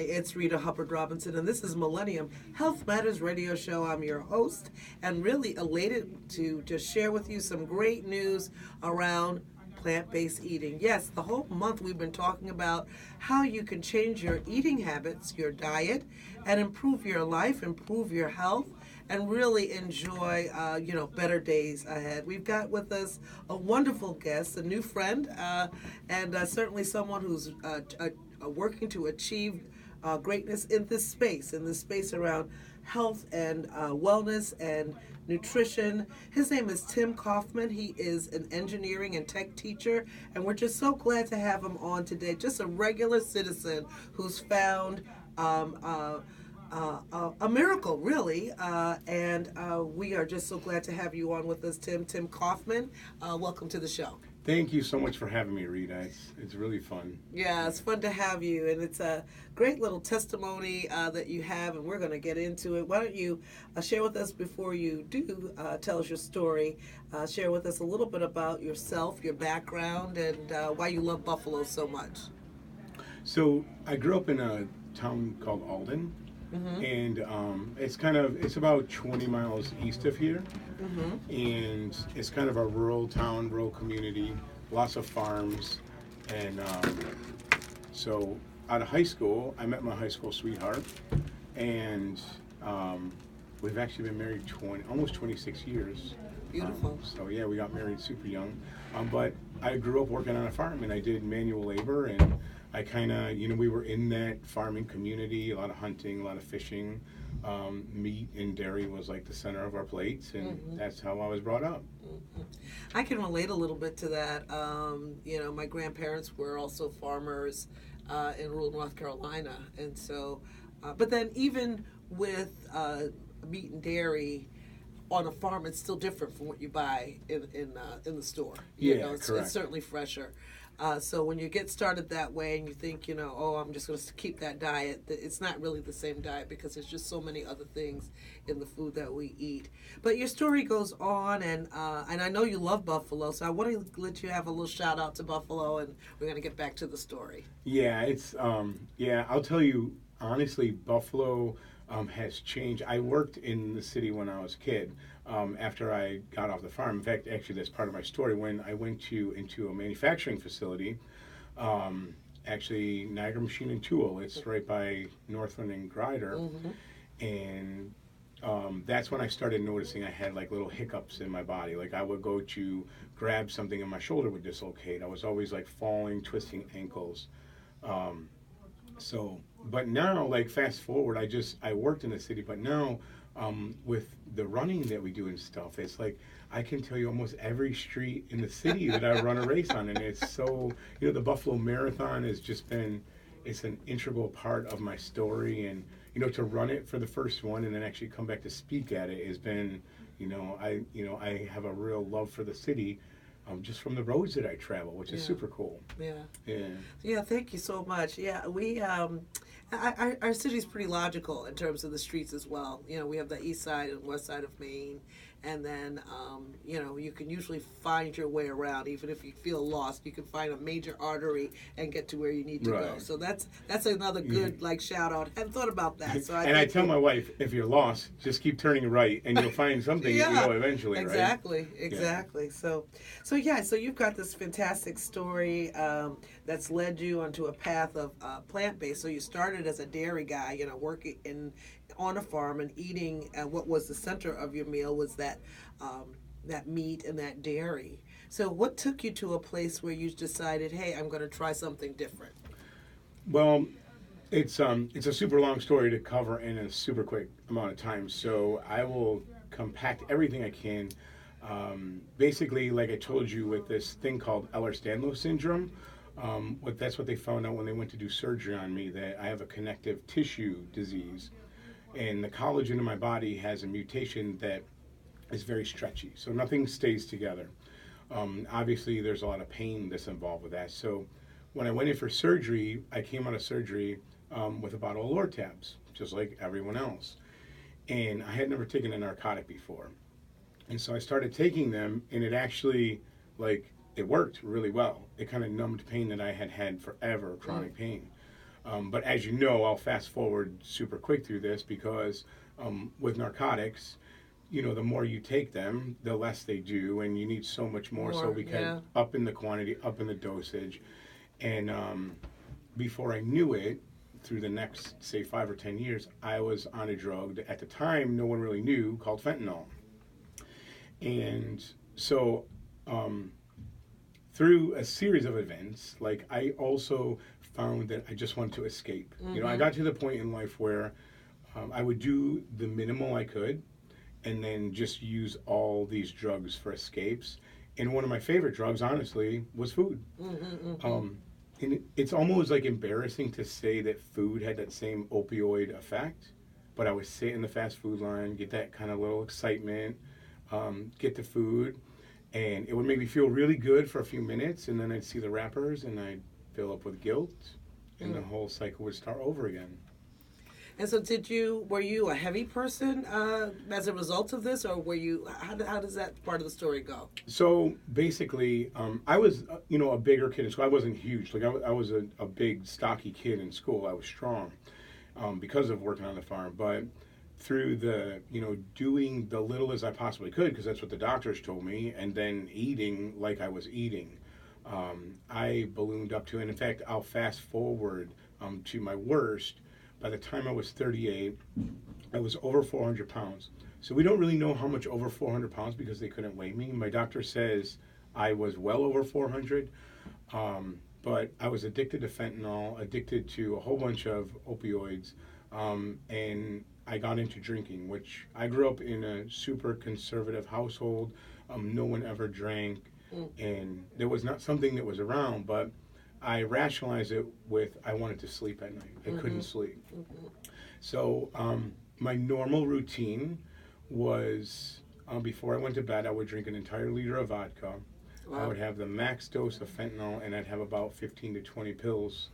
it's Rita Hubbard Robinson, and this is Millennium Health Matters Radio Show. I'm your host, and really elated to just share with you some great news around plant-based eating. Yes, the whole month we've been talking about how you can change your eating habits, your diet, and improve your life, improve your health, and really enjoy, better days ahead. We've got with us a wonderful guest, a new friend, and certainly someone who's working to achieve greatness in this space around health and wellness and nutrition. His name is Tim Kaufman. He is an engineering and tech teacher, and we're just so glad to have him on today. Just a regular citizen who's found a miracle, really, and we are just so glad to have you on with us, Tim. Tim Kaufman, welcome to the show. Thank you so much for having me, Rita. It's really fun. Yeah, it's fun to have you, and it's a great little testimony that you have, and we're going to get into it. Why don't you share with us, before you do tell us your story, share with us a little bit about yourself, your background, and why you love Buffalo so much. So I grew up in a town called Alden, and it's about 20 miles east of here, and it's kind of a rural town, rural community, lots of farms, and so out of high school, I met my high school sweetheart, and we've actually been married almost 26 years. Beautiful. So yeah, we got married super young, but I grew up working on a farm, and I did manual labor, and I kind of, we were in that farming community, a lot of hunting, a lot of fishing. Meat and dairy was like the center of our plates, and that's how I was brought up. I can relate a little bit to that. My grandparents were also farmers in rural North Carolina, and so, but then even with meat and dairy on a farm, it's still different from what you buy in the store. Correct. It's certainly fresher. So when you get started that way and you think, I'm just going to keep that diet, it's not really the same diet because there's just so many other things in the food that we eat. But your story goes on, and I know you love Buffalo, so I want to let you have a little shout out to Buffalo, and we're going to get back to the story. Yeah, I'll tell you, honestly, Buffalo has changed. I worked in the city when I was a kid. After I got off the farm. In fact, actually, that's part of my story. When I went into a manufacturing facility, actually Niagara Machine and Tool. It's right by Northland and Grider, and that's when I started noticing I had like little hiccups in my body. Like I would go to grab something and my shoulder would dislocate. I was always like falling, twisting ankles. But now, like fast forward, I worked in the city, but now with the running that we do and stuff, it's like I can tell you almost every street in the city that I run a race on, and it's so, the Buffalo Marathon has just been, it's an integral part of my story, and to run it for the first one and then actually come back to speak at it has been, I have a real love for the city. Just from the roads that I travel, which is super cool. Yeah. Thank you so much. Yeah, we our city's pretty logical in terms of the streets as well. We have the east side and west side of Maine, and then you can usually find your way around. Even if you feel lost, you can find a major artery and get to where you need to go. So that's another good shout out. I hadn't thought about that. So I tell my wife, if you're lost, just keep turning right, and you'll find something. Eventually. Exactly. So you've got this fantastic story that's led you onto a path of plant-based. So you started as a dairy guy, working on a farm and eating, what was the center of your meal was that meat and that dairy. So what took you to a place where you decided, hey, I'm going to try something different? Well, it's a super long story to cover in a super quick amount of time, so I will compact everything I can. Basically, like I told you, with this thing called Ehlers-Danlos syndrome, that's what they found out when they went to do surgery on me, that I have a connective tissue disease, and the collagen in my body has a mutation that is very stretchy, so nothing stays together. Obviously, there's a lot of pain that's involved with that. So when I went in for surgery, I came out of surgery with a bottle of Lortabs, just like everyone else. And I had never taken a narcotic before. And so I started taking them, and it actually, it worked really well. It kind of numbed pain that I had had forever, chronic pain. But as you know, I'll fast forward super quick through this because with narcotics, the more you take them, the less they do, and you need so much more. So we can up in the quantity, up in the dosage, and before I knew it, through the next, say, 5 or 10 years, I was on a drug that at the time no one really knew called fentanyl. And so through a series of events, like I also found that I just wanted to escape. I got to the point in life where I would do the minimal I could and then just use all these drugs for escapes. And one of my favorite drugs, honestly, was food. And it's almost like embarrassing to say that food had that same opioid effect, but I would sit in the fast food line, get that kind of little excitement, get the food, and it would make me feel really good for a few minutes, and then I'd see the wrappers and I'd fill up with guilt, and the whole cycle would start over again. And so were you a heavy person as a result of this, or were you, how does that part of the story go? So basically, I was, a bigger kid in school. I wasn't huge. Like I was a big, stocky kid in school. I was strong because of working on the farm. But through the, doing the little as I possibly could, because that's what the doctors told me, and then eating like I was eating, I ballooned up to, and in fact, I'll fast forward to my worst. By the time I was 38, I was over 400 pounds. So we don't really know how much over 400 pounds because they couldn't weigh me. My doctor says I was well over 400, but I was addicted to fentanyl, addicted to a whole bunch of opioids, and I got into drinking, which I grew up in a super conservative household. No one ever drank, and there was not something that was around, but I rationalized it with I wanted to sleep at night. I couldn't sleep. So my normal routine was before I went to bed, I would drink an entire liter of vodka. Wow. I would have the max dose of fentanyl, and I'd have about 15 to 20 pills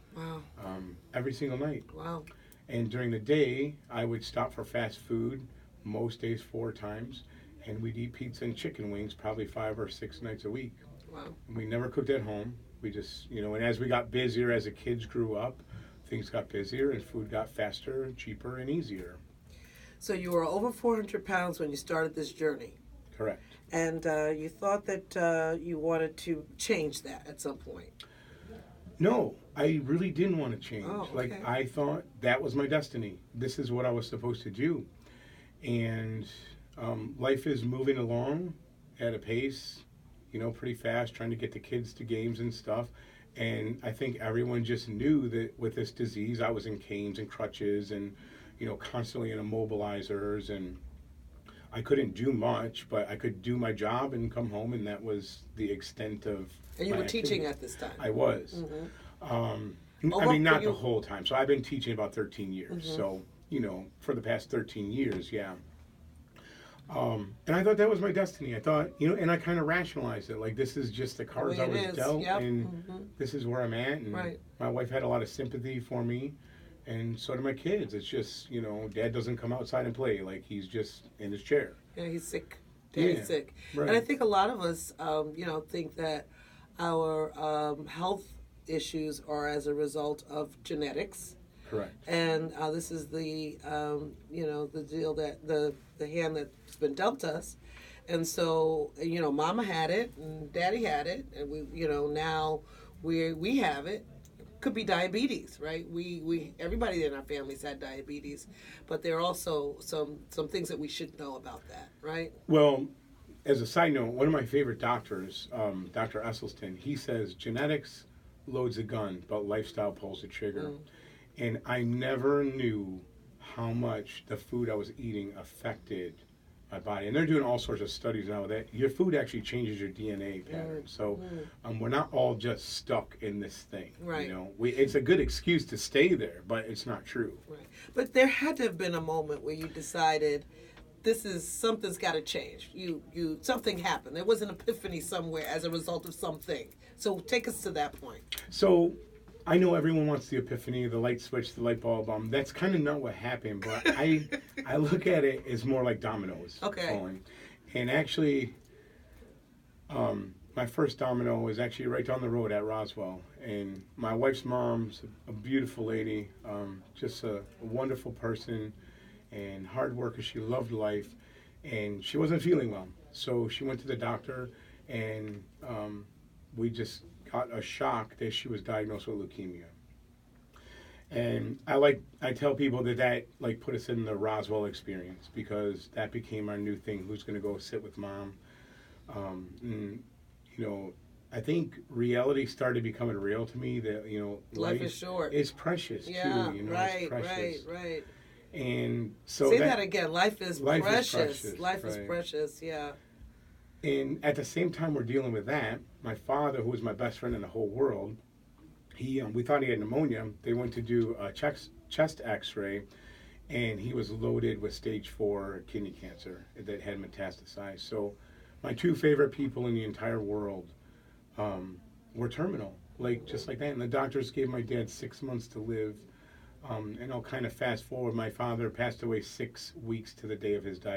every single night. Wow. And during the day, I would stop for fast food, most days 4 times, and we'd eat pizza and chicken wings probably 5 or 6 nights a week. Wow. We never cooked at home. We just, and as we got busier, as the kids grew up, things got busier and food got faster, cheaper, and easier. So you were over 400 pounds when you started this journey. Correct. And you thought that you wanted to change that at some point. No, I really didn't want to change. Oh, okay. Like, I thought that was my destiny. This is what I was supposed to do. And life is moving along at a pace, pretty fast, trying to get the kids to games and stuff. And I think everyone just knew that with this disease, I was in canes and crutches and, constantly in immobilizers. And I couldn't do much, but I could do my job and come home, and that was the extent of And you were teaching at this time? I was. Not the whole time. So I've been teaching about 13 years. So, for the past 13 years, yeah. And I thought that was my destiny. I thought, and I kind of rationalized it. Like, this is just the cards I was dealt, and this is where I'm at. And my wife had a lot of sympathy for me, and so do my kids. It's just, Dad doesn't come outside and play. Like, he's just in his chair. Yeah, he's sick. Daddy's sick. Right. And I think a lot of us, think that our health issues are as a result of genetics. Correct. And this is the the deal that the hand that's been dealt us, and so Mama had it and Daddy had it, and we now we have it. Could be diabetes, right? We everybody in our families had diabetes, but there are also some things that we should know about that, right? Well, as a side note, one of my favorite doctors, Dr. Esselstyn, he says genetics loads a gun, but lifestyle pulls the trigger. And I never knew how much the food I was eating affected my body. And they're doing all sorts of studies now that your food actually changes your DNA pattern. So we're not all just stuck in this thing. Right. It's a good excuse to stay there, but it's not true. Right. But there had to have been a moment where you decided something's got to change. Something happened. There was an epiphany somewhere as a result of something. So take us to that point. So I know everyone wants the epiphany, the light switch, the light bulb. That's kind of not what happened, but I look at it as more like dominoes falling. And actually, my first domino was actually right down the road at Roswell. And my wife's mom's a beautiful lady, just a wonderful person and hard worker. She loved life, and she wasn't feeling well. So she went to the doctor, and we just got a shock that she was diagnosed with leukemia. And I tell people that like put us in the Roswell experience, because that became our new thing. Who's going to go sit with mom? And, you know, I think reality started becoming real to me. That, you know, life is short. It's precious too. You know, right, it's precious. right. And so say that again. Life is precious. Life right. is precious. Yeah. And at the same time we're dealing with that, my father, who was my best friend in the whole world, we thought he had pneumonia. They went to do a chest X-ray, and he was loaded with stage 4 kidney cancer that had metastasized. So my two favorite people in the entire world were terminal, just like that. And the doctors gave my dad 6 months to live. And I'll kind of fast forward. My father passed away 6 weeks to the day of his diagnosis.